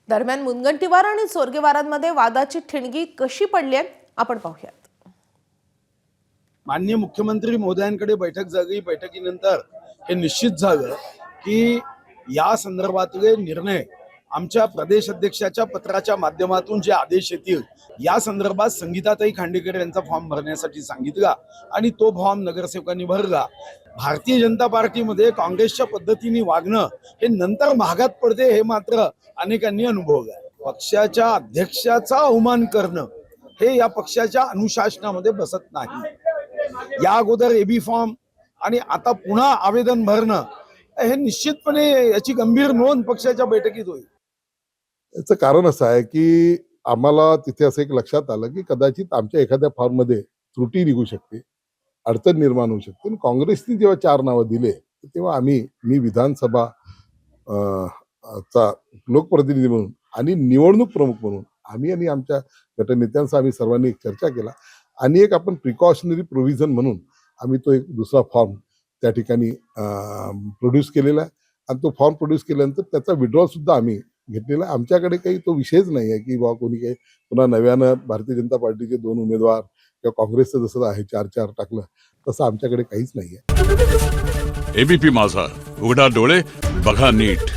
दरम्यान मुनगंटीवार आणि चोरगेवारांमध्ये वादाची ठिणगी कशी पडली आहे आपण पाहूयात। माननीय मुख्यमंत्री महोदयांकडे बैठक झाली। बैठकीनंतर हे निश्चित झालं की या संदर्भातले निर्णय आमच्या प्रदेश अध्यक्षाच्या पत्राच्या माध्यमातून जे आदेश येतील या संदर्भात संगीताताई खांडेकर यांचा फॉर्म भरण्यासाठी सांगितला आणि तो फॉर्म नगरसेवकांनी भरला। भारतीय जनता पार्टीमध्ये काँग्रेसच्या पद्धतीने वागणं हे नंतर महागात पडते हे मात्र अनेकांनी अनुभवलं। पक्षाच्या अध्यक्षाचा अवमान करणं हे या पक्षाच्या अनुशासनामध्ये बसत नाही। या अगोदर एबी फॉर्म आणि आता पुन्हा आवेदन भरणं हे निश्चितपणे याची गंभीर नोंद पक्षाच्या बैठकीत होईल। याचं कारण असं आहे की आम्हाला तिथे असं एक लक्षात आलं की कदाचित आमच्या एखाद्या फॉर्ममध्ये त्रुटी निघू शकते, अडचण निर्माण होऊ शकते। काँग्रेसने जेव्हा 4 नावं दिले तेव्हा मी विधानसभा चा लोकप्रतिनिधी म्हणून आणि निवडणूक प्रमुख म्हणून आम्ही आणि आमच्या गटनेत्यांचा आम्ही सर्वांनी एक चर्चा केला आणि एक आपण प्रिकॉशनरी प्रोव्हिजन म्हणून आम्ही तो एक दुसरा फॉर्म त्या ठिकाणी प्रोड्यूस केलेला आहे आणि तो फॉर्म प्रोड्यूस केल्यानंतर त्याचा विड्रॉल सुद्धा आम्ही घेतलेला। आमच्याकडे काही तो विषयच नाही आहे की बाबा कोणी काही पुन्हा नव्यानं भारतीय जनता पार्टीचे 2 उमेदवार किंवा काँग्रेसचं जसं आहे 4-4 टाकलं तसं आमच्याकडे काहीच नाही आहे। एबीपी माझा, उघडा डोळे बघा नीट।